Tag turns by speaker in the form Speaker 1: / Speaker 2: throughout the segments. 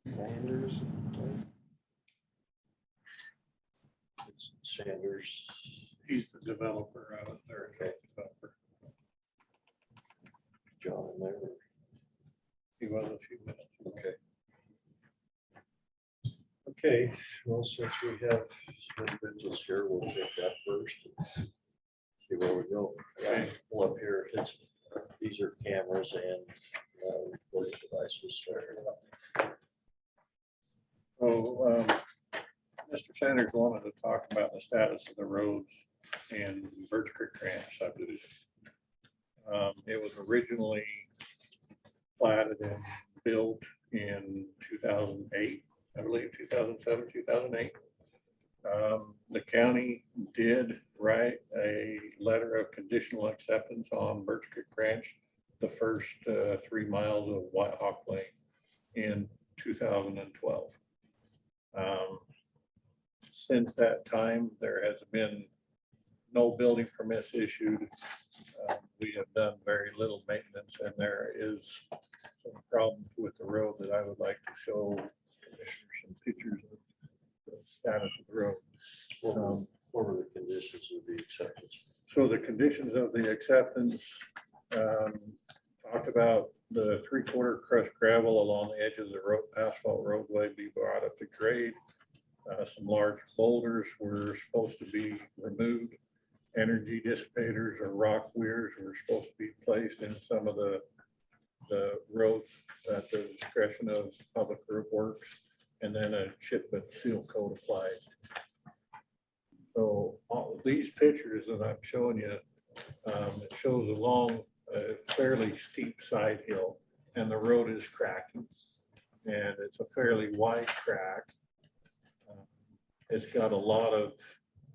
Speaker 1: Sanders. It's Sanders.
Speaker 2: He's the developer out there.
Speaker 1: Okay. John in there.
Speaker 2: He was a few minutes.
Speaker 1: Okay. Okay, well, since we have some individuals here, we'll take that first. And see where we go. Yeah, pull up here. These are cameras and recording devices.
Speaker 2: So, Mr. Sanders wanted to talk about the status of the roads in Brich Creek Ranch subdivision. It was originally platted and built in 2008, I believe 2007, 2008. The county did write a letter of conditional acceptance on Brich Creek Ranch, the first 3 miles of White Hawk Lane in 2012. Since that time, there has been no building permits issued. We have done very little maintenance, and there is some problems with the road that I would like to show commissioners some pictures of the status of the road.
Speaker 1: What were the conditions of the acceptance?
Speaker 2: So the conditions of the acceptance talked about the 3/4 crushed gravel along the edge of the road, asphalt roadway be brought up to grade. Some large boulders were supposed to be removed. Energy dissipators or rock weirs were supposed to be placed in some of the roads at the discretion of Public Works, and then a chip and seal coat applied. So all these pictures that I'm showing you, it shows along a fairly steep side hill, and the road is cracking, and it's a fairly wide crack. It's got a lot of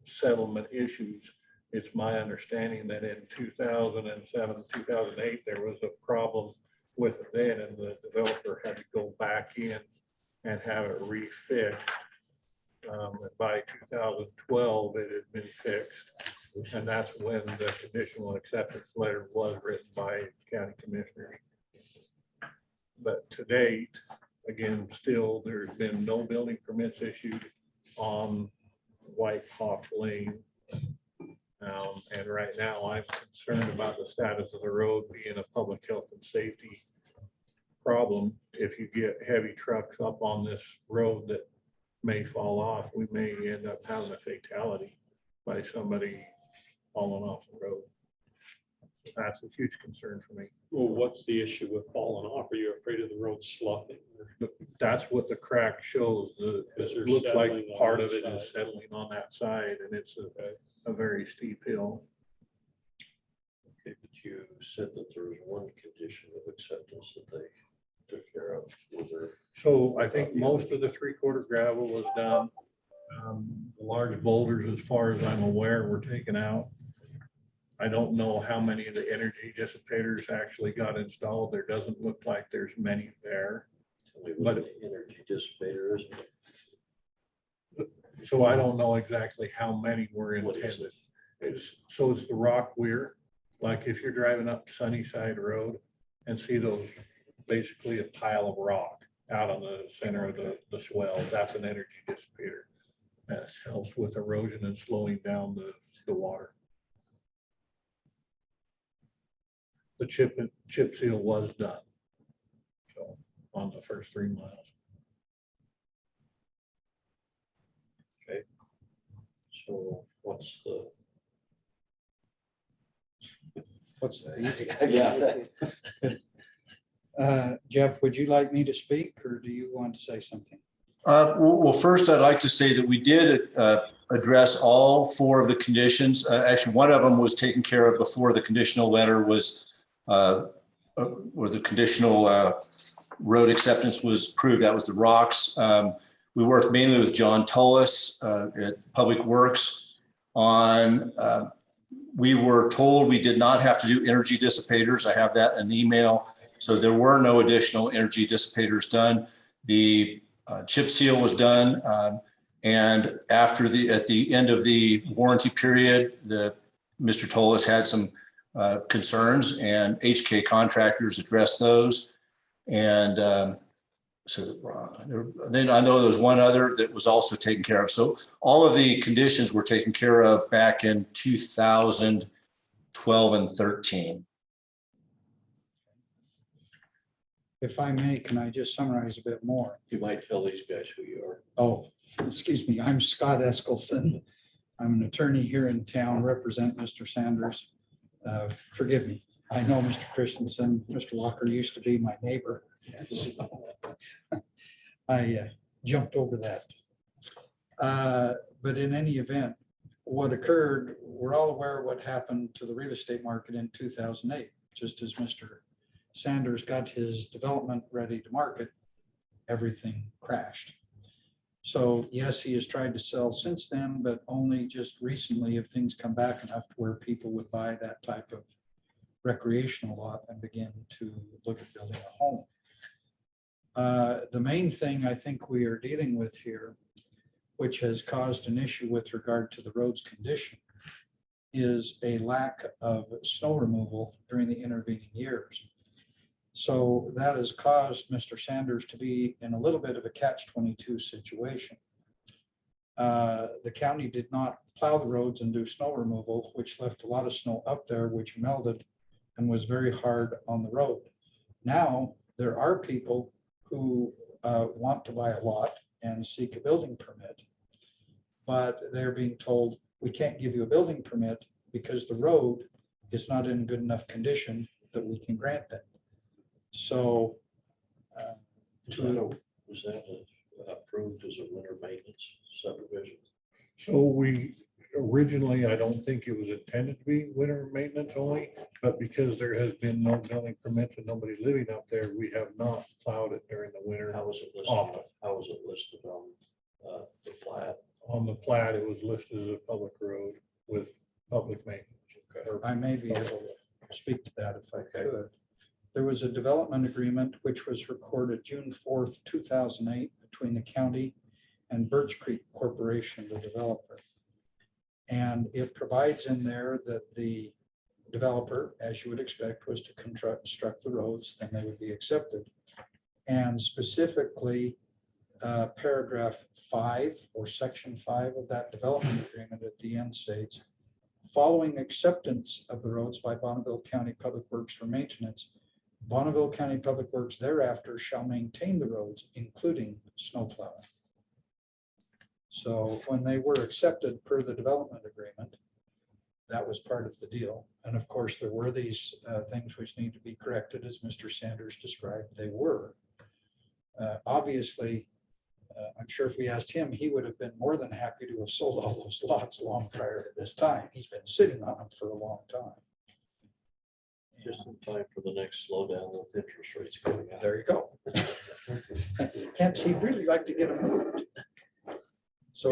Speaker 2: settlement issues. It's my understanding that in 2007, 2008, there was a problem with it then, and the developer had to go back in and have it refixed. And by 2012, it had been fixed. And that's when the conditional acceptance letter was written by county commissioners. But to date, again, still, there's been no building permits issued on White Hawk Lane. And right now I'm concerned about the status of the road being a public health and safety problem. If you get heavy trucks up on this road that may fall off, we may end up having a fatality by somebody falling off the road. That's a huge concern for me.
Speaker 3: Well, what's the issue with falling off? Are you afraid of the road sloughing?
Speaker 2: That's what the crack shows.
Speaker 3: Because
Speaker 2: It
Speaker 3: they're
Speaker 2: looks like
Speaker 3: settling on
Speaker 2: part
Speaker 3: that
Speaker 2: of it is
Speaker 3: side.
Speaker 2: settling on that side, and it's a very steep hill.
Speaker 1: Okay, but you said that there was one condition of acceptance that they took care of. Was there?
Speaker 2: So I think most of the 3/4 gravel was done. The large boulders, as far as I'm aware, were taken out. I don't know how many of the energy dissipators actually got installed. There doesn't look like there's many there.
Speaker 1: Tell me what the energy dissipator is.
Speaker 2: So I don't know exactly how many were
Speaker 1: What is
Speaker 2: intended. It's the rock weir. Like if you're driving up Sunnyside Road and see those, basically a pile of rock out on the center of the swell, that's an energy dissipator. That helps with erosion and slowing down the water. The chip seal was done. So on the first 3 miles.
Speaker 1: Okay. So what's the?
Speaker 4: I guess that. Jeff, would you like me to speak, or do you want to say something?
Speaker 5: Well, first, I'd like to say that we did address all 4 of the conditions. Actually, one of them was taken care of before the conditional letter was, or the conditional road acceptance was approved. That was the rocks. We worked mainly with John Tullis at Public Works on, we were told we did not have to do energy dissipators. I have that in an email. So there were no additional energy dissipators done. The chip seal was done. And after at the end of the warranty period, Mr. Tullis had some concerns, and HK contractors addressed those. And So then I know there's one other that was also taken care of. So all of the conditions were taken care of back in 2012 and 13.
Speaker 4: If I may, can I just summarize a bit more?
Speaker 1: You might tell these guys who you are.
Speaker 4: Oh, excuse me, I'm Scott Eskelson. I'm an attorney here in town, represent Mr. Sanders. Forgive me, I know Mr. Christensen, Mr. Walker used to be my neighbor. I jumped over that. But in any event, what occurred, we're all aware of what happened to the real estate market in 2008. Just as Mr. Sanders got his development ready to market, everything crashed. So yes, he has tried to sell since then, but only just recently have things come back enough to where people would buy that type of recreational lot and begin to look at building a home. The main thing I think we are dealing with here, which has caused an issue with regard to the road's condition, is a lack of snow removal during the intervening years. So that has caused Mr. Sanders to be in a little bit of a catch-22 situation. The county did not plow the roads and do snow removal, which left a lot of snow up there, which melted and was very hard on the road. Now, there are people who want to buy a lot and seek a building permit, but they're being told, we can't give you a building permit because the road is not in good enough condition that we can grant that. So
Speaker 1: Was that approved as a winter maintenance subdivision?
Speaker 2: So we originally, I don't think it was intended to be winter maintenance only, but because there has been no building permits and nobody living up there, we have not plowed it during the winter.
Speaker 1: How was it listed?
Speaker 2: Often.
Speaker 1: How was it listed on the plat?
Speaker 2: On the plat, it was listed as a public road with public maintenance.
Speaker 4: I may be able to speak to that if I could. There was a development agreement which was recorded June 4th, 2008 between the county and Birch Creek Corporation, the developer. And it provides in there that the developer, as you would expect, was to construct the roads, then they would be accepted. And specifically, paragraph 5 or section 5 of that development agreement at the end states, following acceptance of the roads by Bonneville County Public Works for maintenance, Bonneville County Public Works thereafter shall maintain the roads, including snow plowing. So when they were accepted per the development agreement, that was part of the deal. And of course, there were these things which need to be corrected, as Mr. Sanders described. They were. Obviously, I'm sure if we asked him, he would have been more than happy to have sold all those lots long prior to this time. He's been sitting on them for a long time.
Speaker 1: Just in time for the next slowdown with interest rates coming out.
Speaker 4: There you go. Hence, he'd really like to get them moved. So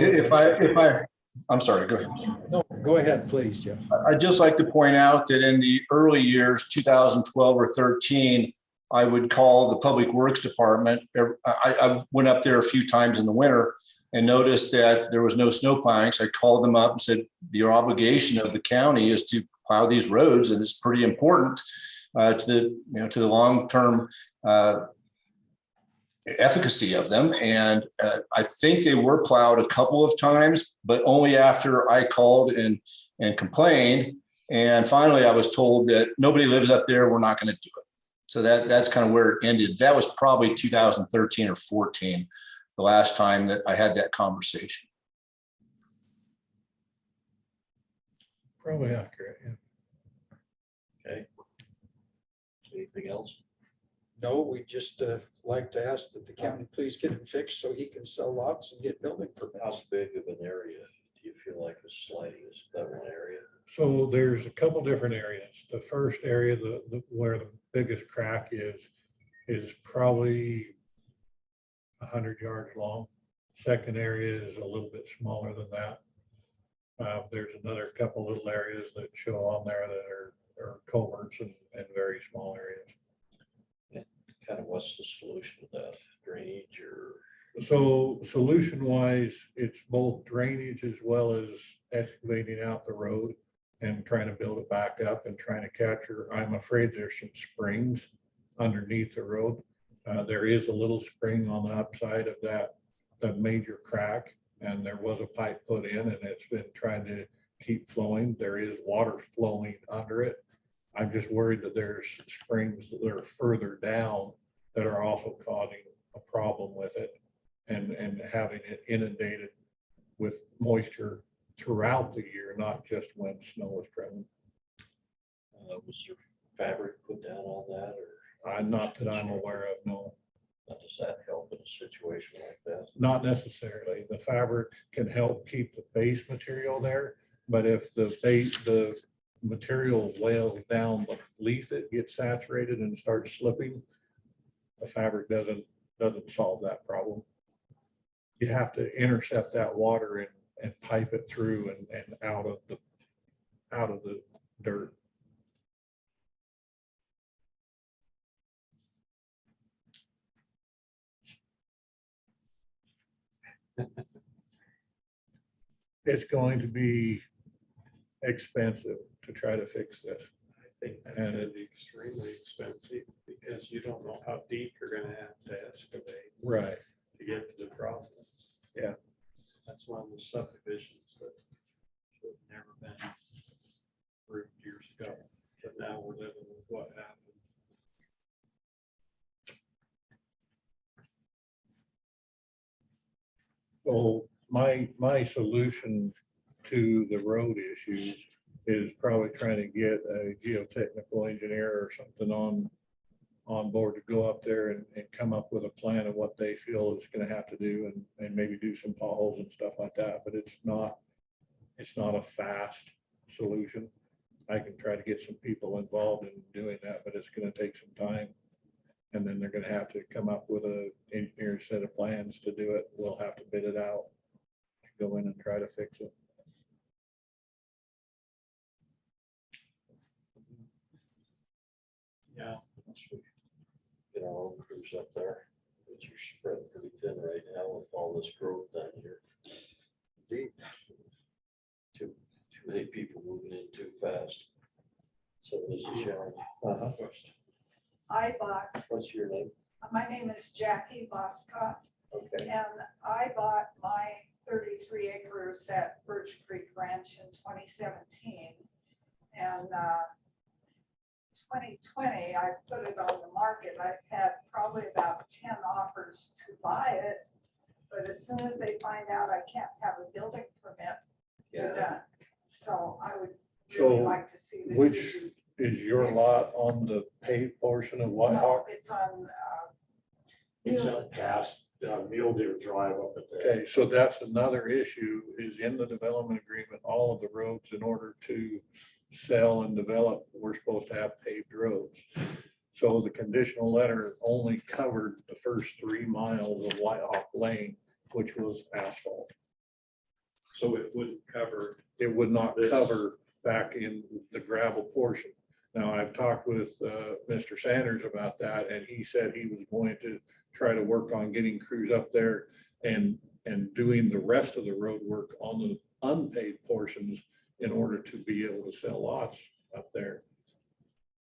Speaker 5: I'm sorry, go ahead.
Speaker 4: no, go ahead, please, Jeff.
Speaker 5: I'd just like to point out that in the early years, 2012 or 13, I would call the Public Works Department. I went up there a few times in the winter and noticed that there was no snow plowing. So I called them up and said, your obligation of the county is to plow these roads, and it's pretty important to the long-term efficacy of them. And I think they were plowed a couple of times, but only after I called and complained. And finally, I was told that nobody lives up there. We're not going to do it. So that's kind of where it ended. That was probably 2013 or 14, the last time that I had that conversation.
Speaker 2: Probably accurate, yeah.
Speaker 1: Okay. Anything else?
Speaker 4: No, we just like to ask that the county please get it fixed so he can sell lots and get building
Speaker 1: How
Speaker 4: permits.
Speaker 1: big of an area do you feel like is sliding? Is that one area?
Speaker 2: So there's a couple different areas. The first area, where the biggest crack is probably 100 yards long. Second area is a little bit smaller than that. There's another couple little areas that show on there that are culverts and very small areas.
Speaker 1: Kind of what's the solution to that? Drainage or?
Speaker 2: So solution wise, it's both drainage as well as excavating out the road and trying to build it back up and trying to capture. I'm afraid there's some springs underneath the road. There is a little spring on the upside of that major crack, and there was a pipe put in, and it's been trying to keep flowing. There is water flowing under it. I'm just worried that there's springs that are further down that are also causing a problem with it, and having it inundated with moisture throughout the year, not just when snow is present.
Speaker 1: Was there fabric put down on that, or?
Speaker 2: Not that I'm aware of, no.
Speaker 1: Does that help in a situation like that?
Speaker 2: Not necessarily. The fabric can help keep the base material there, but if the material wails down beneath it, gets saturated and starts slipping, the fabric doesn't solve that problem. You have to intercept that water and pipe it through and out of the dirt. It's going to be expensive to try to fix this.
Speaker 3: I think that's gonna be extremely expensive because you don't know how deep you're gonna have to excavate
Speaker 2: Right.
Speaker 3: to get to the problem.
Speaker 2: Yeah.
Speaker 3: That's one of the subdivisions that should have never been approved years ago, but now we're living with what happened.
Speaker 2: So my solution to the road issues is probably trying to get a geotechnical engineer or something on board to go up there and come up with a plan of what they feel is gonna have to do, and maybe do some potholes and stuff like that, but it's not a fast solution. I can try to get some people involved in doing that, but it's gonna take some time. And then they're gonna have to come up with a engineer's set of plans to do it. We'll have to bid it out, go in and try to fix it.
Speaker 3: Yeah,
Speaker 1: Once we get our own crews up there, but you're spread pretty thin right now with all this growth down here. Indeed. Too many people moving in too fast. So this is Sharon. Question.
Speaker 6: I bought,
Speaker 1: What's your name?
Speaker 6: my name is Jackie Boscott,
Speaker 1: Okay.
Speaker 6: and I bought my 33 acres at Brich Creek Ranch in 2017. And 2020, I put it on the market. I've had probably about 10 offers to buy it. But as soon as they find out I can't have a building permit, they're done. So I would really
Speaker 2: So
Speaker 6: like to see this.
Speaker 2: which
Speaker 6: issue.
Speaker 2: is your lot on the paved portion of White
Speaker 6: No,
Speaker 2: Hawk?
Speaker 6: it's on,
Speaker 3: it's up past Mule Deer Drive up at there.
Speaker 2: Okay, so that's another issue, is in the development agreement, all of the roads, in order to sell and develop, we're supposed to have paved roads. So the conditional letter only covered the first 3 miles of White Hawk Lane, which was asphalt.
Speaker 3: So it wouldn't cover.
Speaker 2: It would not
Speaker 3: This-
Speaker 2: cover back in the gravel portion. Now, I've talked with Mr. Sanders about that, and he said he was going to try to work on getting crews up there and doing the rest of the road work on the unpaved portions in order to be able to sell lots up there.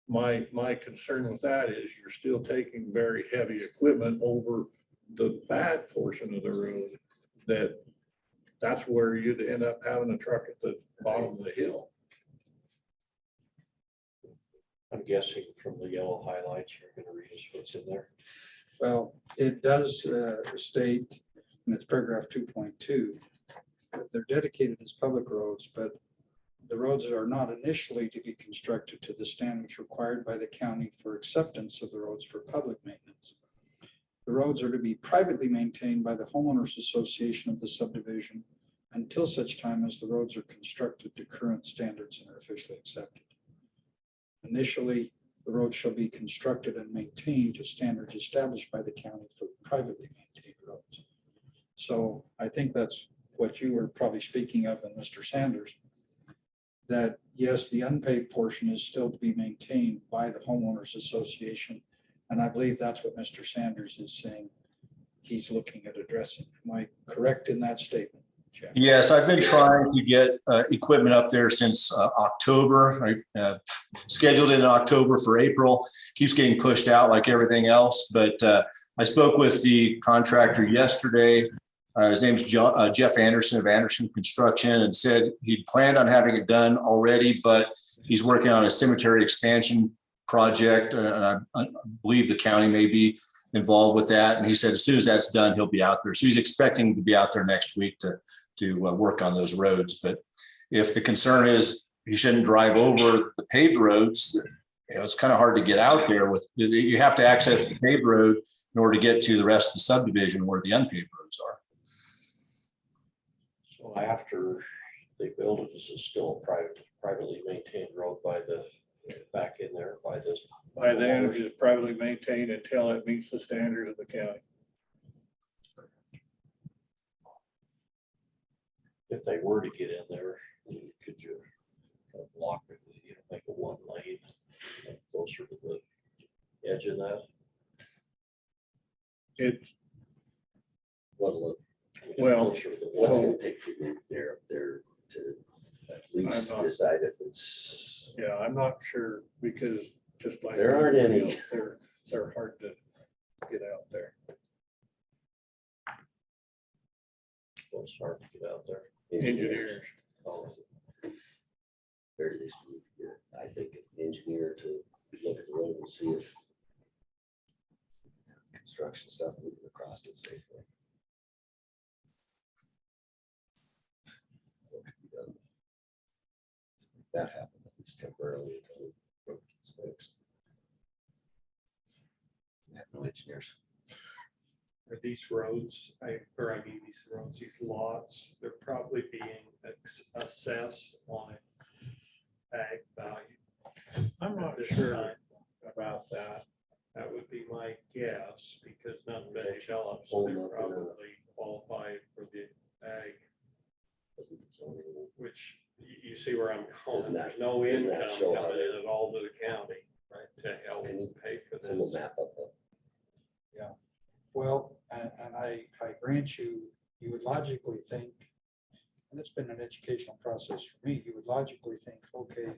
Speaker 2: My concern with that is you're still taking very heavy equipment over the bad portion of the road, that's where you'd end up having a truck at the bottom of the hill.
Speaker 1: I'm guessing from the yellow highlights, you're gonna read us what's in there.
Speaker 4: Well, it does state, in its paragraph 2.2, that they're dedicated as public roads, but the roads are not initially to be constructed to the standards required by the county for acceptance of the roads for public maintenance. The roads are to be privately maintained by the homeowners association of the subdivision until such time as the roads are constructed to current standards and are officially accepted. Initially, the road shall be constructed and maintained to standards established by the county for privately maintained roads. So I think that's what you were probably speaking of, and Mr. Sanders, that yes, the unpaved portion is still to be maintained by the homeowners association. And I believe that's what Mr. Sanders is saying he's looking at addressing. Am I correct in that statement?
Speaker 5: Yes, I've been trying to get equipment up there since October. I scheduled it in October for April. Keeps getting pushed out like everything else. But I spoke with the contractor yesterday. His name's Jeff Anderson of Anderson Construction, and said he'd planned on having it done already, but he's working on a cemetery expansion project. And I believe the county may be involved with that. And he said as soon as that's done, he'll be out there. So he's expecting to be out there next week to work on those roads. But if the concern is you shouldn't drive over the paved roads, it's kind of hard to get out there with, you have to access the paved road in order to get to the rest of the subdivision where the unpaved roads are.
Speaker 1: So after they build it, is it still a privately maintained road by the, back in there by this?
Speaker 2: By then, it is privately maintained until it meets the standards of the county.
Speaker 1: If they were to get in there, could you kind of block it, make a one lane closer to the edge of that?
Speaker 2: It's,
Speaker 7: Well,
Speaker 2: well,
Speaker 7: what's gonna take you up there to at least
Speaker 2: I'm not-
Speaker 7: decide if it's,
Speaker 2: yeah, I'm not sure, because just like.
Speaker 7: There aren't
Speaker 2: everybody
Speaker 7: any.
Speaker 2: else, They're hard to get out there.
Speaker 1: Well, it's hard to get out there.
Speaker 2: Engineers.
Speaker 7: Oh, very least we need to get, I think, an engineer to look at the road and see if construction stuff moving across it safely. What could be done to make that happen, at least temporarily until the road gets fixed. We have no engineers.
Speaker 3: Are these roads, these lots, they're probably being assessed on an ag value.
Speaker 2: I'm not
Speaker 3: at this
Speaker 2: sure
Speaker 3: time.
Speaker 2: about that.
Speaker 3: That would be my guess, because none been developed, so
Speaker 7: Hold
Speaker 3: they
Speaker 7: them up in a-
Speaker 3: probably qualify for the ag,
Speaker 7: Doesn't the zoning
Speaker 3: which you see where I'm going.
Speaker 7: Doesn't that-
Speaker 3: There's no
Speaker 7: doesn't that
Speaker 3: income
Speaker 7: show how
Speaker 3: coming
Speaker 7: they-
Speaker 3: in at all to the county,
Speaker 7: Right.
Speaker 3: to help
Speaker 7: Can you
Speaker 3: pay for
Speaker 7: pull the
Speaker 3: this.
Speaker 7: map up?
Speaker 4: Well, and I grant you, you would logically think, and it's been an educational process for me, you would logically think, okay,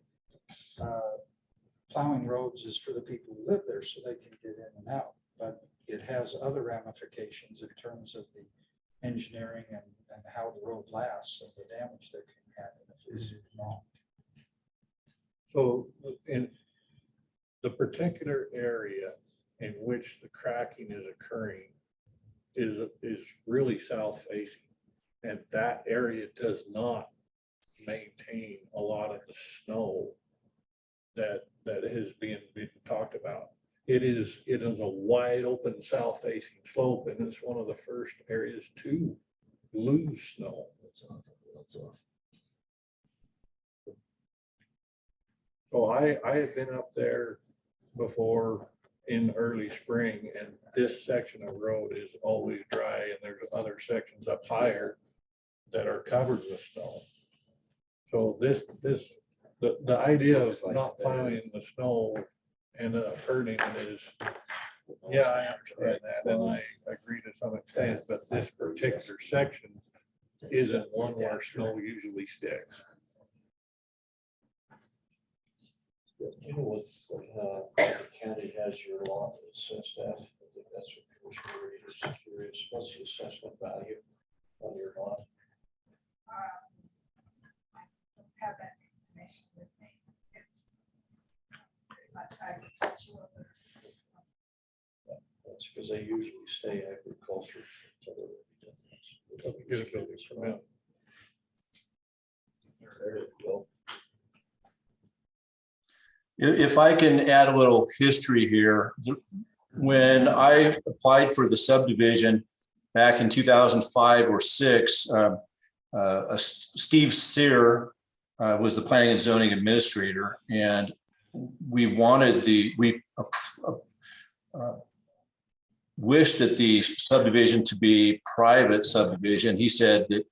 Speaker 4: plowing roads is for the people who live there so they can get in and out. But it has other ramifications in terms of the engineering and how the road lasts and the damage that can happen if it's not.
Speaker 2: So in the particular area in which the cracking is occurring is really south facing. And that area does not maintain a lot of the snow that has been talked about. It is a wide open south facing slope, and it's one of the first areas to lose snow.
Speaker 7: That's off.
Speaker 2: So I had been up there before in early spring, and this section of road is always dry, and there's other sections up higher that are covered with snow. So the idea of not plowing the snow and hurting it is, yeah, I understand that, and I agree to some extent, but this particular section isn't one where snow usually sticks.
Speaker 1: You know, with the county has your lot assessed at, I think that's what Commissioner Reed is curious, what's the assessment value on your lot?
Speaker 6: I don't have that information with me. It's pretty much agricultural.
Speaker 1: That's because they usually stay agriculture until they're done.
Speaker 2: Get a building permit.
Speaker 7: There you go.
Speaker 5: If I can add a little history here, when I applied for the subdivision back in 2005 or 6, Steve Sear was the planning and zoning administrator, and we wished that the subdivision to be private subdivision. He said that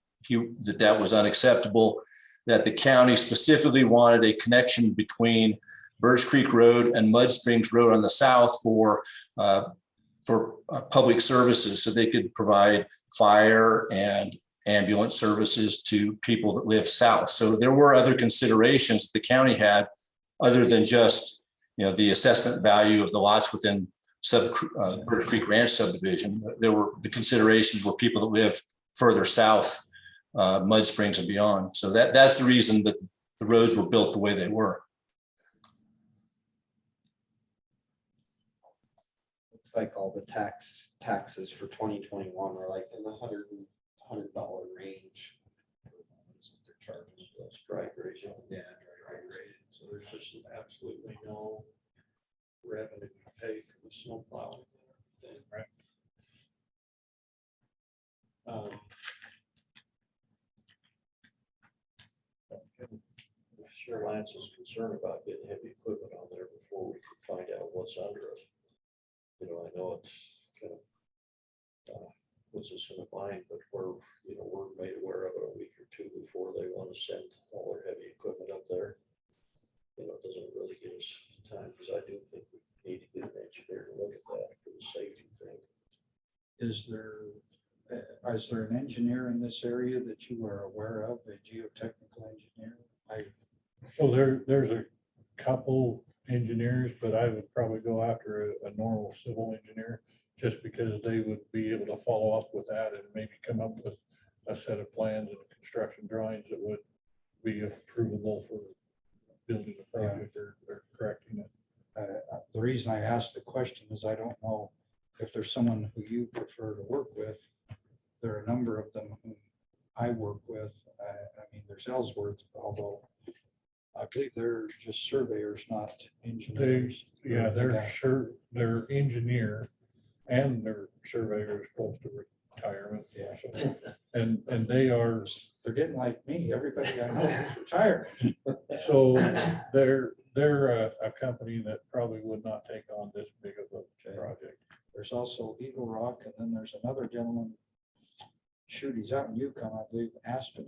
Speaker 5: that was unacceptable, that the county specifically wanted a connection between Brich Creek Road and Mud Springs Road on the south for public services, so they could provide fire and ambulance services to people that live south. So there were other considerations the county had other than just, the assessment value of the lots within Brich Creek Ranch subdivision. The considerations were people that live further south, Mud Springs and beyond. So that's the reason that the roads were built the way they were.
Speaker 8: Looks like all the taxes for 2021 are like in the $100 range. That's what they're charging.
Speaker 1: That's dry grazing.
Speaker 8: Yeah.
Speaker 3: Right, so there's just absolutely no revenue to pay for the snow plowing. Right.
Speaker 1: Sure, Lance is concerned about getting heavy equipment on there before we can find out what's under it. I know it's kind of puts us in a bind, but we're made aware of it a week or two before they want to send all their heavy equipment up there. It doesn't really give us time, because I do think we need to get an engineer to look at that for the safety thing.
Speaker 4: Is there an engineer in this area that you are aware of, a geotechnical engineer?
Speaker 2: So there's a couple engineers, but I would probably go after a normal civil engineer, just because they would be able to follow up with that and maybe come up with a set of plans and construction drawings that would be approvable for building a project or correcting it.
Speaker 4: The reason I asked the question is I don't know if there's someone who you prefer to work with. There are a number of them whom I work with. I mean, there's Ellsworth, although I believe they're just surveyors, not engineers.
Speaker 2: Their engineer and their surveyor is close to retirement.
Speaker 4: Yeah.
Speaker 2: So, and they're
Speaker 4: getting like me. Everybody I know is retired.
Speaker 2: so they're a company that probably would not take on this big of a project.
Speaker 4: There's also Eagle Rock, and then there's another gentleman. Shoot, he's out in Yukon, I believe, Aspen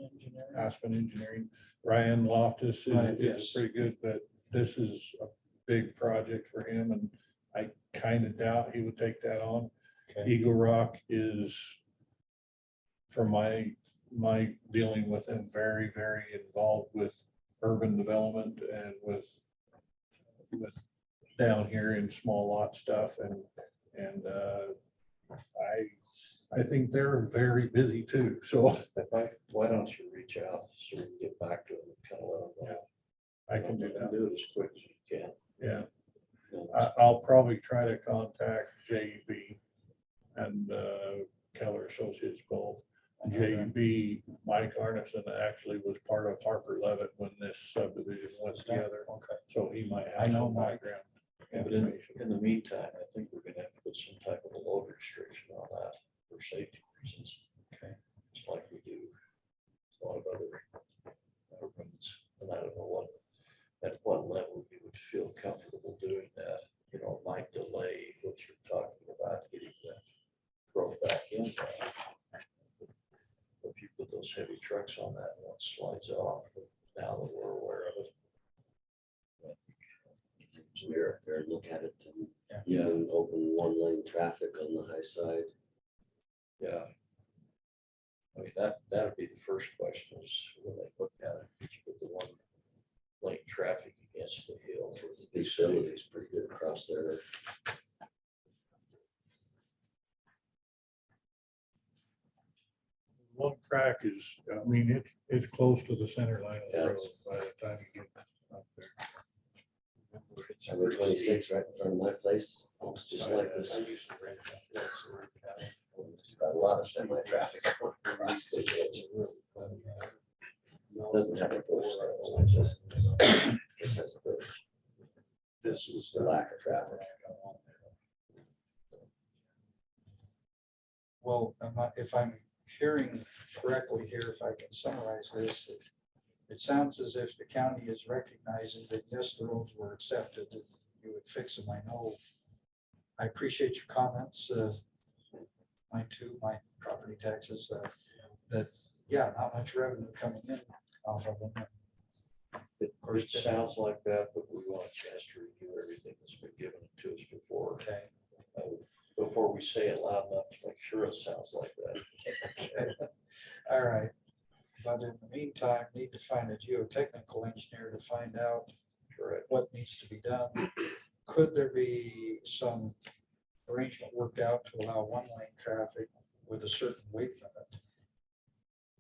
Speaker 4: Engineering.
Speaker 2: Ryan Loftus
Speaker 4: Right,
Speaker 2: is
Speaker 4: yes.
Speaker 2: pretty good, but this is a big project for him, and I kind of doubt he would take that on.
Speaker 4: Okay.
Speaker 2: Eagle Rock is, from my dealing with him, very, very involved with urban development and with down here in small lot stuff, and I think they're very busy too. So
Speaker 1: Why don't you reach out so we can get back to them and kind of let them know?
Speaker 2: I can do that.
Speaker 1: Do it as quick as you can.
Speaker 2: Yeah, I'll probably try to contact JB and Keller Associates both. JB, Mike Arneson actually was part of Harper Levitt when this subdivision went together.
Speaker 4: Okay.
Speaker 2: So he might
Speaker 4: I
Speaker 2: have
Speaker 4: know
Speaker 2: some
Speaker 4: Mike.
Speaker 2: background
Speaker 1: But
Speaker 2: information.
Speaker 1: in the meantime, I think we're gonna have to put some type of a load restriction on that for safety reasons.
Speaker 4: Okay.
Speaker 1: Just like we do a lot of other roads. And I don't know at what level you would feel comfortable doing that. It might delay what you're talking about, getting the growth back in. If you put those heavy trucks on that, one slides off, but now that we're aware of it.
Speaker 7: Engineer up there and look at it and
Speaker 1: Yeah.
Speaker 7: even open one lane traffic on the high side.
Speaker 1: Yeah. I mean, that'd be the first question is when they look at it, you put the one lane traffic against the hill.
Speaker 7: The visibility is pretty good across there.
Speaker 2: One crack is, I mean, it's close to the center line of the
Speaker 7: Yeah,
Speaker 2: road
Speaker 7: it's-
Speaker 2: by the time you get up there.
Speaker 7: Highway 26 right in front of my place, looks just like this.
Speaker 3: I used to rent that. That's where it's at.
Speaker 7: It's got a lot of semi-traffic. across the edge. Doesn't have a push though, it's just has a bridge.
Speaker 1: This is
Speaker 7: The lack of traffic.
Speaker 4: Well, if I'm hearing correctly here, if I can summarize this, it sounds as if the county is recognizing that yes, the roads were accepted, and you would fix them. I know. I appreciate your comments. Mine too, my property taxes, that, yeah, not much revenue coming in off of them.
Speaker 1: It sounds like that, but we want a chance to review everything that's been given to us before.
Speaker 4: Okay.
Speaker 1: before we say it loud enough to make sure it sounds like that.
Speaker 4: All right. But in the meantime, need to find a geotechnical engineer to find out
Speaker 1: Correct.
Speaker 4: what needs to be done. Could there be some arrangement worked out to allow one-lane traffic with a certain weight limit?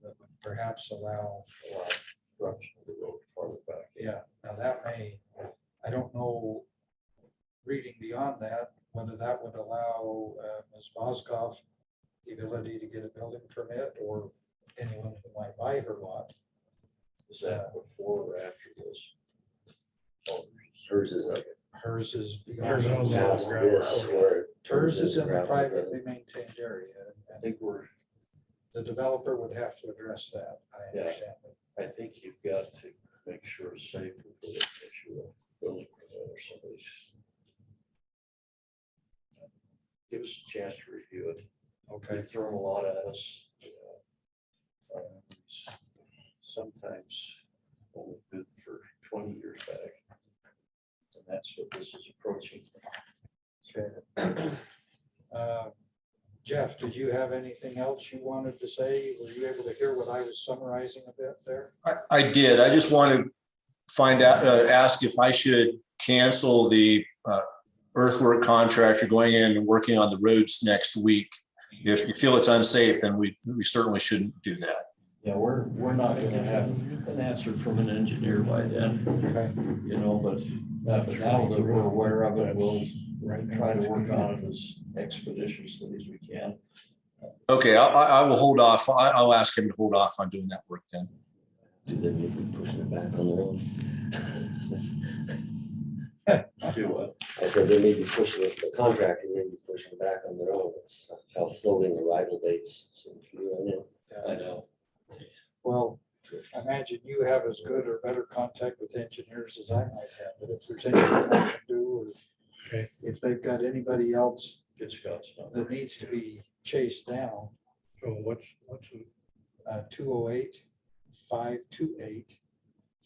Speaker 4: That would perhaps allow,
Speaker 1: Direction of the road farther back.
Speaker 4: yeah, now that may, I don't know, reading beyond that, whether that would allow Ms. Boscoff the ability to get a building permit or anyone who might buy her lot.
Speaker 1: Is that before or after this? Oh,
Speaker 7: Hers is like
Speaker 4: Hers is
Speaker 3: Hers
Speaker 4: beyond.
Speaker 3: owns
Speaker 4: that.
Speaker 7: past this where. it
Speaker 4: Hers
Speaker 7: turns
Speaker 4: is in
Speaker 7: into
Speaker 4: a
Speaker 7: gravel road.
Speaker 4: privately maintained area.
Speaker 1: I
Speaker 4: And
Speaker 1: think we're,
Speaker 4: the developer would have to address that. I
Speaker 1: Yeah.
Speaker 4: understand that.
Speaker 1: I think you've got to make sure it's safe before they issue a building permit or somebody's. Give us a chance to review it.
Speaker 4: Okay,
Speaker 1: They've thrown a lot at us. Sometimes only good for 20 years back. And that's what this is approaching.
Speaker 4: okay. Jeff, did you have anything else you wanted to say? Were you able to hear what I was summarizing a bit there?
Speaker 5: I did. I just want to find out, ask if I should cancel the earthwork contractor going in and working on the roads next week. If you feel it's unsafe, then we certainly shouldn't do that.
Speaker 1: Yeah, we're not gonna have an answer from an engineer by then,
Speaker 4: Okay,
Speaker 1: you know, but now that we're aware of it, we'll try to work on it as expeditiously as we can.
Speaker 5: Okay, I will hold off. I'll ask him to hold off on doing that work then.
Speaker 7: Do they need to be pushing it back on their own?
Speaker 1: Do what?
Speaker 7: I said they may be pushing it, the contractor may be pushing it back on their own. It's how floating arrival dates seem to be right now.
Speaker 1: I know.
Speaker 4: well, I imagine you have as good or better contact with engineers as I might have, but if there's anything I can do, or
Speaker 3: Okay.
Speaker 4: if they've got anybody else
Speaker 1: Get Scott's number.
Speaker 4: that needs to be chased down,
Speaker 3: So what's the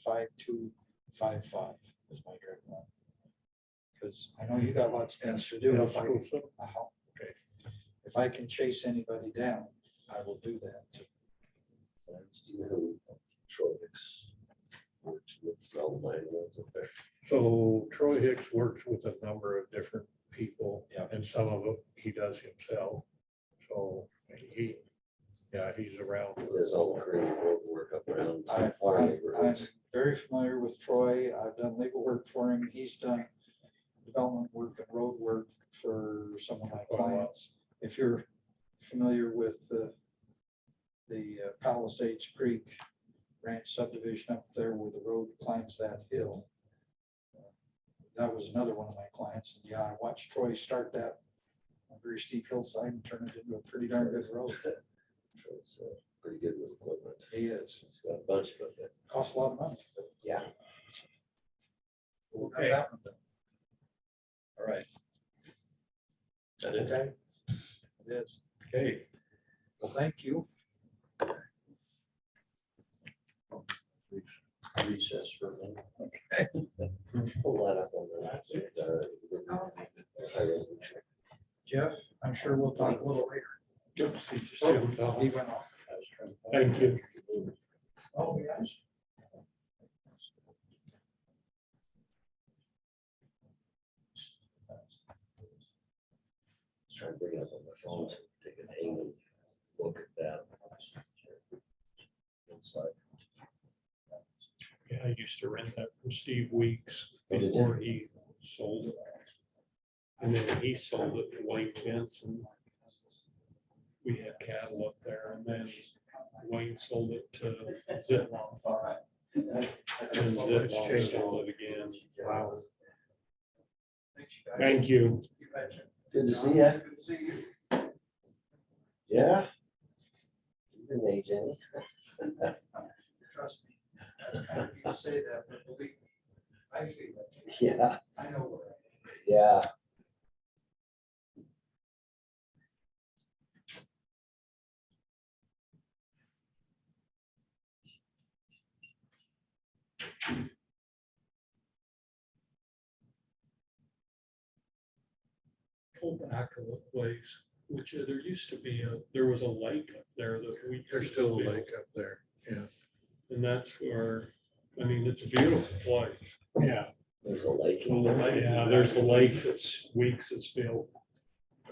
Speaker 4: 208-528-5255 is my direct line. Because I know you got lots of things to do. If I- uh-huh.
Speaker 3: Okay.
Speaker 4: If I can chase anybody down, I will do that.
Speaker 7: And do you know who Troy Hicks works with all the line roads up there?
Speaker 2: So Troy Hicks works with a number of different people,
Speaker 4: Yeah.
Speaker 2: and some of it he does himself. So he's around.
Speaker 7: He does all the creative road work up around
Speaker 4: I'm
Speaker 7: our neighborhoods.
Speaker 4: very familiar with Troy. I've done legal work for him. He's done development work and road work for some of my clients. If you're familiar with the Palisades Creek Ranch subdivision up there where the road climbs that hill, that was another one of my clients. And yeah, I watched Troy start that very steep hillside and turn it into a pretty darn good road.
Speaker 7: Troy's pretty good with equipment.
Speaker 4: He is.
Speaker 7: He's got a bunch of it.
Speaker 4: Costs a lot of money. But
Speaker 7: Yeah.
Speaker 4: we'll have
Speaker 1: Okay.
Speaker 4: that one done.
Speaker 1: All right. That is.
Speaker 4: Okay. It is.
Speaker 1: Okay.
Speaker 4: Well, thank you.
Speaker 1: Recess for a minute.
Speaker 7: Pull that up on the. high resolution.
Speaker 4: Jeff, I'm sure we'll talk a little later.
Speaker 3: Good to see you.
Speaker 4: He went off.
Speaker 3: Thank you.
Speaker 4: Oh, yes.
Speaker 7: Try to bring it up on my phone, so take an aim and look at that. Inside.
Speaker 3: Yeah, I used to rent that from Steve Weeks
Speaker 7: Oh, did you?
Speaker 3: before he sold it. And then he sold it to Wayne Jensen. We had cattle up there, and then Wayne sold it to Zitlon. And Zitlon sold it again.
Speaker 4: Wow. Thanks, you guys.
Speaker 3: Thank you.
Speaker 4: You betcha.
Speaker 7: Good to see ya.
Speaker 4: Good to see you.
Speaker 7: Yeah. Good day, Jenny.
Speaker 4: Trust me. That's kind of you to say that, but believe me, I feel it.
Speaker 7: Yeah,
Speaker 4: I know where I am.
Speaker 7: yeah.
Speaker 3: pull back a little ways, which there used to be there was a lake up there that we.
Speaker 2: There's still a lake up there. Yeah.
Speaker 3: And that's where, I mean, it's a beautiful place.
Speaker 2: Yeah.
Speaker 7: There's a lake. in
Speaker 3: Well,
Speaker 7: there.
Speaker 3: yeah, there's a lake that's Weeksville.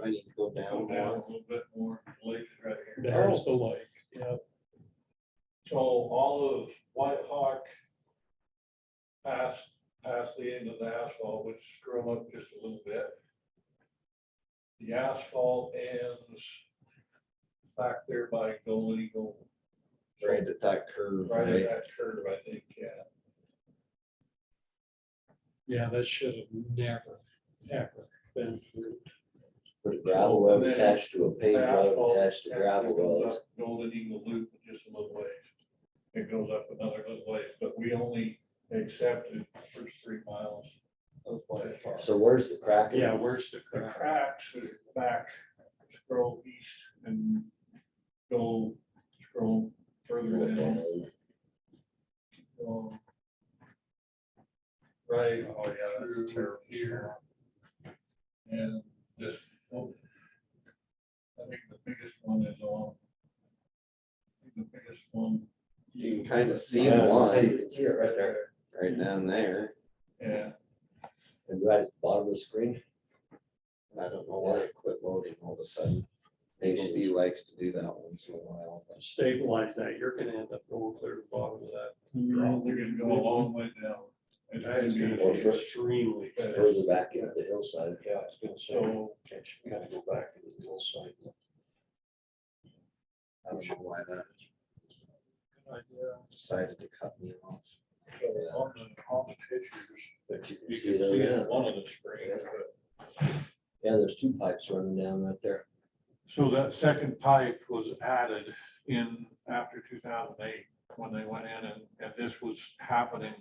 Speaker 8: I need to go
Speaker 2: Go
Speaker 8: down
Speaker 2: down
Speaker 8: more.
Speaker 2: a little bit more. Lake is right here.
Speaker 3: There's the lake, yeah.
Speaker 2: So all of White Hawk past the end of the asphalt, which scroll up just a little bit. The asphalt ends back there by Golden Eagle.
Speaker 8: Right at that curve,
Speaker 2: Right at
Speaker 8: right?
Speaker 2: that curve, I think, yeah.
Speaker 3: Yeah, that should have never, ever been through.
Speaker 7: Put a gravel road
Speaker 2: And then
Speaker 7: attached to a paved
Speaker 2: The
Speaker 7: road
Speaker 2: asphalt
Speaker 7: attached to gravel
Speaker 2: goes
Speaker 7: roads.
Speaker 2: up Golden Eagle Loop just a little ways. It goes up another little ways, but we only accepted the first 3 miles of White Hawk.
Speaker 7: So where's the crack? in it?
Speaker 3: Yeah, where's the
Speaker 2: The
Speaker 3: crack?
Speaker 2: cracks are back, scroll east and scroll further down. um, Right,
Speaker 3: Oh, yeah, that's a terrible
Speaker 2: here. And just, I think the biggest one is on. The biggest one.
Speaker 8: You can kind of see
Speaker 7: Yeah, I was gonna say,
Speaker 8: one
Speaker 7: you can see it right there,
Speaker 8: right down there.
Speaker 2: Yeah,
Speaker 7: and right at the bottom of the screen.
Speaker 8: I don't know why it quit loading all of a sudden. HB likes to do that once in a while.
Speaker 3: To stabilize that, you're gonna end up going clear to the bottom of that.
Speaker 2: they're gonna go a long way down. It's
Speaker 3: That is gonna
Speaker 7: Or
Speaker 3: be
Speaker 7: for-
Speaker 3: extremely.
Speaker 7: It's further back into the hillside.
Speaker 1: Yeah, I was gonna say,
Speaker 2: So,
Speaker 1: you gotta go back into the hillside.
Speaker 8: I don't know why that
Speaker 2: uh,
Speaker 8: decided to cut me off.
Speaker 2: so on the pictures,
Speaker 7: But you can
Speaker 2: you
Speaker 7: see
Speaker 2: can
Speaker 7: it
Speaker 2: see
Speaker 7: on
Speaker 2: it
Speaker 7: that.
Speaker 2: one of the springs, but.
Speaker 7: Yeah, there's 2 pipes running down right there.
Speaker 2: So that second pipe was added in after 2008, when they went in and this was happening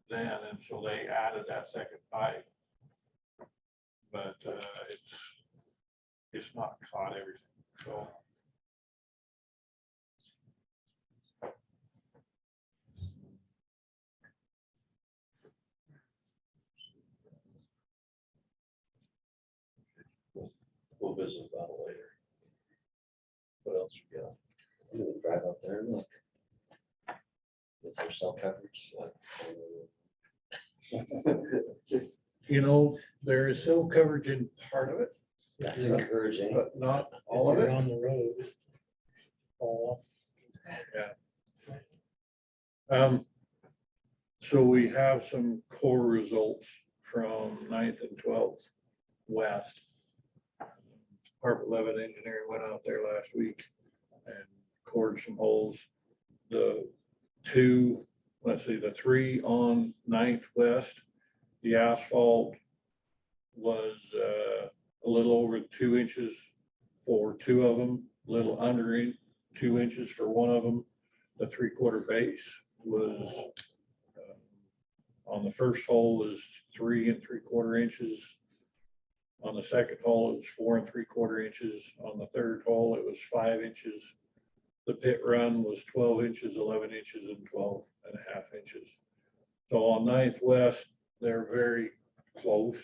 Speaker 2: then, and so they added that second pipe. But it's not caught everything, so.
Speaker 1: We'll visit that later. What else we got?
Speaker 7: I'm gonna drive up there and look. It's our cell coverage.
Speaker 2: You know, there is cell coverage in part of it,
Speaker 7: That's encouraging.
Speaker 2: but not all of it.
Speaker 3: On the road. All
Speaker 2: So we have some core results from 9th and 12th west. Part 11 engineering went out there last week and cored some holes. The 3 on 9th west, the asphalt was a little over 2 inches for 2 of them, a little under 2 inches for 1 of them. The 3/4 base was on the first hole is 3 3/4 inches. On the second hole, it was 4 3/4 inches. On the third hole, it was 5 inches. The pit run was 12 inches, 11 inches, and 12.5 inches. So on 9th West, they're very close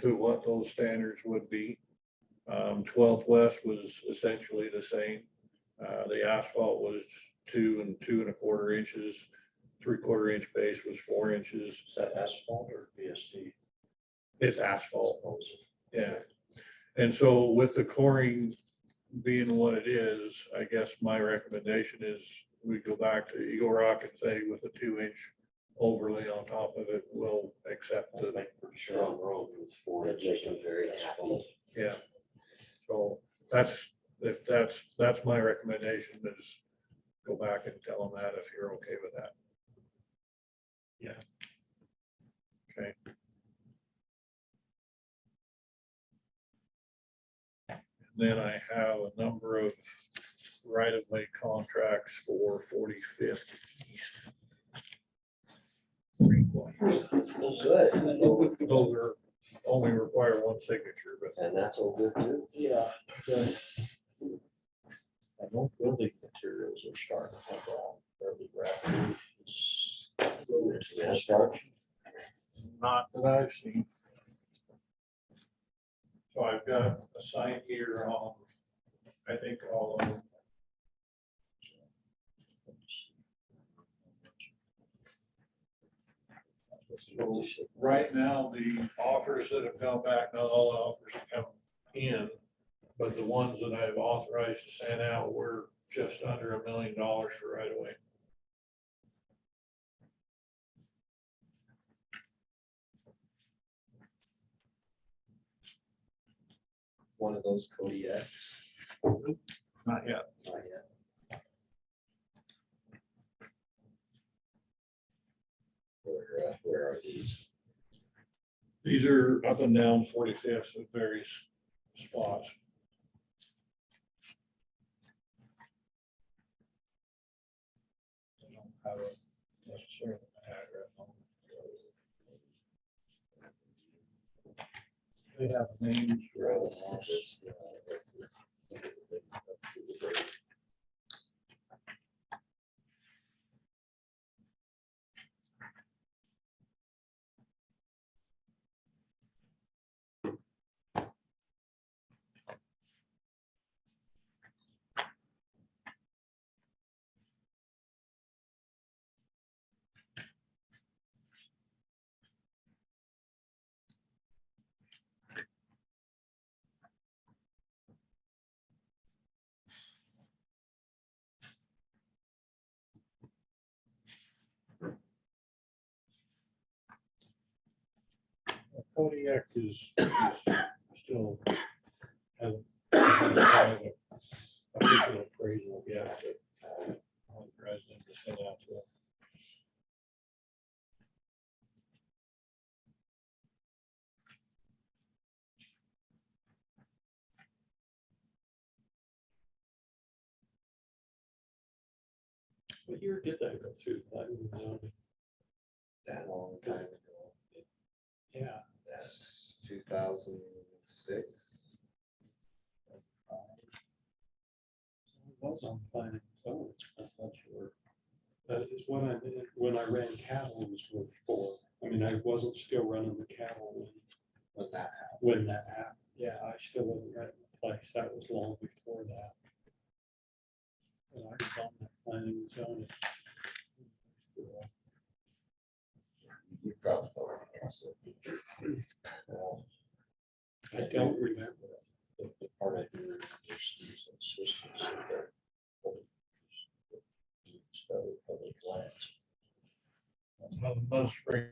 Speaker 2: to what those standards would be. 12th West was essentially the same. The asphalt was 2 2 1/4 inches. 3/4 inch base was 4 inches.
Speaker 1: Is that asphalt or BSD?
Speaker 2: It's asphalt. Yeah. And so with the coring being what it is, I guess my recommendation is we go back to Eagle Rock and say with a 2-inch overlay on top of it, we'll accept
Speaker 1: That'd
Speaker 2: the,
Speaker 1: make a pretty strong road with 4
Speaker 7: That'd
Speaker 1: inches
Speaker 7: make
Speaker 1: of
Speaker 7: them very
Speaker 1: asphalt.
Speaker 2: yeah. So that's my recommendation is go back and tell them that if you're okay with that.
Speaker 3: Yeah.
Speaker 2: Okay. Then I have a number of right-of-way contracts for 45th East.
Speaker 7: Well, good.
Speaker 2: Those are only require 1 signature, but
Speaker 7: And that's all good too.
Speaker 1: Yeah. I know building materials are starting to come down fairly rapidly. It's construction.
Speaker 2: not that I've seen. So I've got assigned here on, I think, all of them. So right now, the offers that have come back, not all the offers have come in, but the ones that I've authorized to send out were just under $1 million for right away.
Speaker 8: One of those Kodiaks.
Speaker 2: Not yet.
Speaker 8: Not yet.
Speaker 7: Where are these?
Speaker 2: These are up and down 45th at various spots. I don't have a necessarily address on them. They have names for all the houses. Kodiak is still hasn't had an official appraisal yet, but I authorize them to send out to them.
Speaker 3: What year did that go through? Planning and zoning?
Speaker 8: That long time ago.
Speaker 3: Yeah.
Speaker 8: That's 2006.
Speaker 3: It was on planning and zoning. I thought you were. That is what I did when I ran cattle was for. I mean, I wasn't still running the cattle
Speaker 8: When that happened.
Speaker 3: when that happened. Yeah, I still wasn't running the place. That was long before that. And I was on that planning and zoning.
Speaker 7: You probably voted against it. Well,
Speaker 3: I don't remember.
Speaker 1: The part I do is these systems that started public lands.
Speaker 2: Most spring.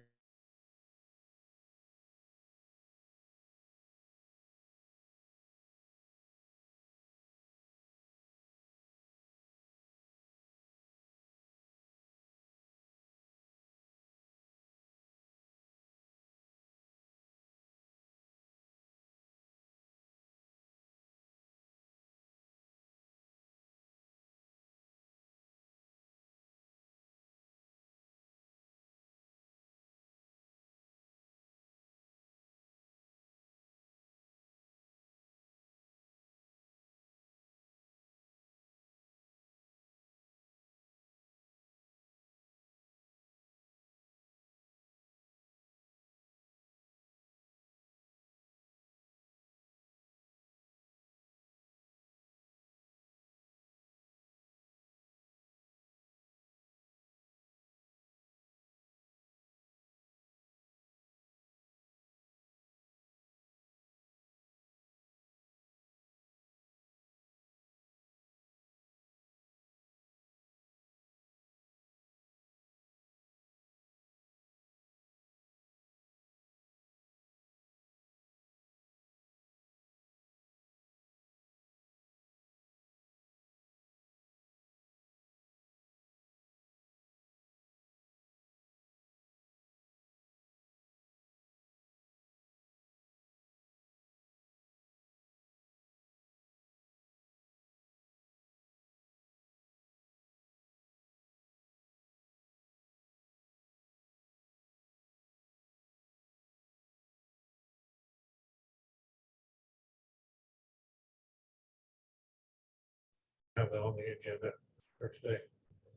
Speaker 2: Have it on the agenda for today.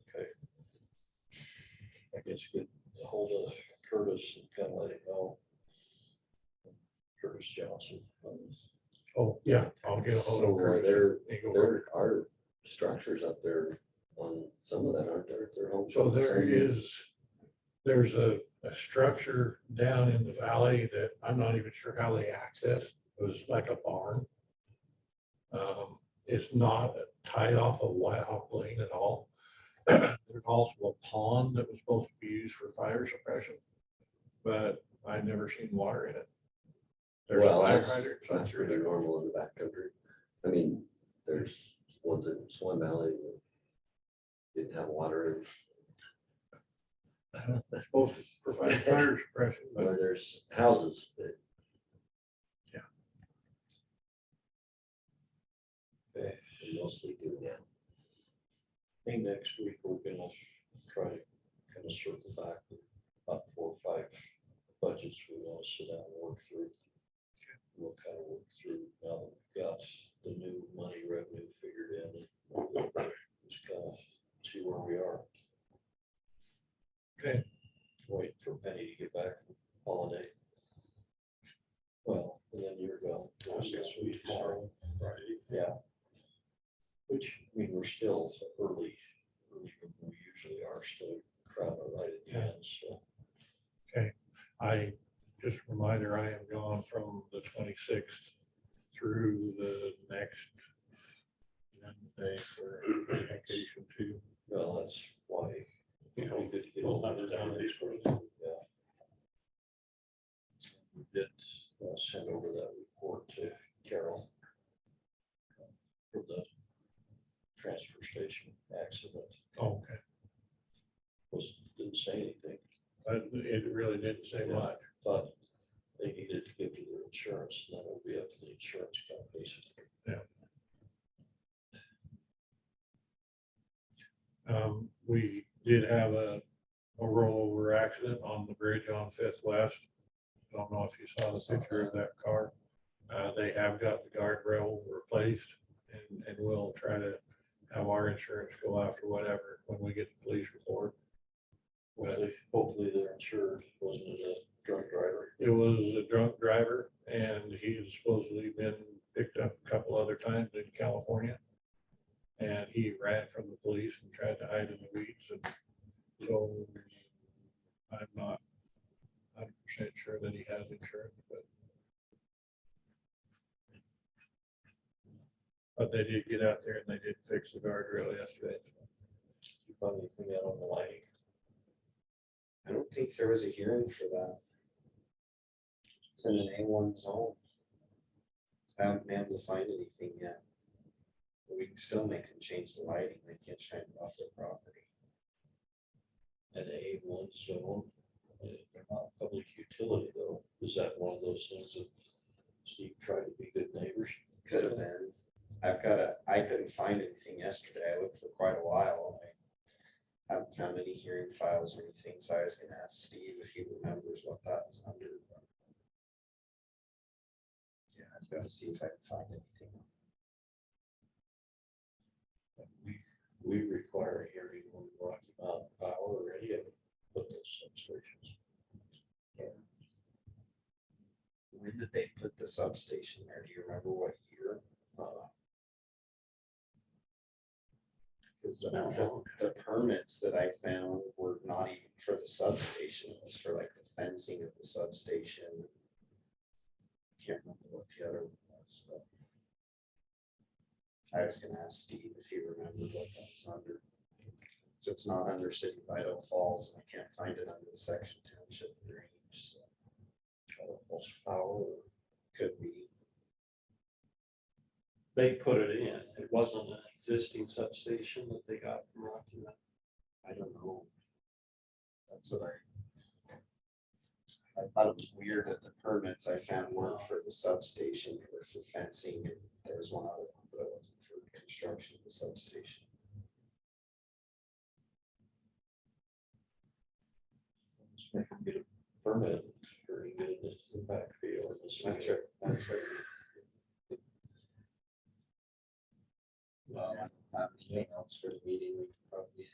Speaker 1: Okay. I guess you could hold of Curtis and kind of let him know. Curtis Johnson.
Speaker 2: Oh, yeah, I'll get a hold of
Speaker 7: So
Speaker 2: Chris.
Speaker 7: there,
Speaker 2: and go
Speaker 7: there
Speaker 2: over.
Speaker 7: are structures up there on some of that, aren't there? Their homes.
Speaker 2: So there's a structure down in the valley that I'm not even sure how they access. It was like a barn. It's not tied off a White Hawk Lane at all. There's also a pond that was supposed to be used for fire suppression, but I've never seen water in it. There's
Speaker 7: Well,
Speaker 2: fire
Speaker 7: that's,
Speaker 2: hydrants right
Speaker 7: that's
Speaker 2: through
Speaker 7: pretty
Speaker 2: there.
Speaker 7: normal in the backcountry. I mean, there's ones in Swan Valley that didn't have water,
Speaker 2: They're supposed to provide fire suppression,
Speaker 7: or
Speaker 2: but
Speaker 7: there's houses that.
Speaker 2: Yeah.
Speaker 1: Okay.
Speaker 7: Mostly do now.
Speaker 1: I think next week we're gonna try to kind of circle back with about 4 or 5 budgets we want to sit down and work through. We'll kind of work through now that we've got the new money revenue figured in. Just kind of see where we are.
Speaker 2: okay.
Speaker 1: Wait for Penny to get back from holiday. Well, and then you're gone. This week, tomorrow, Friday, yeah. Which, I mean, we're still early when we usually are, still crowded right at the end, so.
Speaker 2: I just a reminder, I am gone from the 26th through the next Wednesday for vacation too.
Speaker 1: Well, that's why.
Speaker 3: You know,
Speaker 1: we could get
Speaker 3: we'll
Speaker 1: a
Speaker 3: have it
Speaker 1: little
Speaker 3: down
Speaker 1: bit
Speaker 3: next week.
Speaker 1: Yeah. We did send over that report to Carol for the transfer station accident.
Speaker 2: Oh, okay.
Speaker 1: Didn't say anything,
Speaker 2: But it really didn't say
Speaker 1: Yeah.
Speaker 2: much.
Speaker 1: but they needed to give you their insurance, and then it'll be up to the insurance companies.
Speaker 2: We did have a rollover accident on the bridge on Fifth West. I don't know if you saw the picture of that car. They have got the guardrail replaced and we'll try to have our insurance go after whatever when we get the police report.
Speaker 1: Hopefully they're insured. Wasn't it a drunk driver?
Speaker 2: It was a drunk driver and he's supposedly been picked up a couple other times in California. And he ran from the police and tried to hide in the weeds. And so I'm not 100% sure that he has insurance, but they did get out there and they did fix the guardrail yesterday.
Speaker 1: You find anything out on the lighting?
Speaker 8: I don't think there was a hearing for that. It's in an A1 zone. I haven't been able to find anything yet. But we can still make them change the lighting. They can't shine it off their property.
Speaker 1: An A1 zone, they're not public utility though. Is that one of those things that Steve tried to be good neighbors?
Speaker 8: Could have been. I couldn't find anything yesterday. I looked for quite a while. I haven't found any hearing files or anything, so I was gonna ask Steve if he remembers what that was under. But yeah, I've got to see if I can find anything.
Speaker 1: We require a hearing when Rocky Mountain Power already have put those substations.
Speaker 8: When did they put the substation there? Do you remember what year? Because the permits that I found were not even for the substation. It was for like the fencing of the substation. Can't remember what the other one was, but I was gonna ask Steve if he remembered what that was under. So it's not under City of Idaho Falls, and I can't find it under the section township range, so
Speaker 1: Power.
Speaker 8: could be.
Speaker 3: They put it in. It wasn't an existing substation that they got from Rocky Mountain.
Speaker 8: I don't know. That's what I thought it was weird that the permits I found weren't for the substation, they were for fencing, and there was one other one, but it wasn't for construction of the substation.
Speaker 1: Just make them get a permit or you get it into the backfield.
Speaker 8: That's right, that's right. Well, I don't have anything else for the meeting, we can probably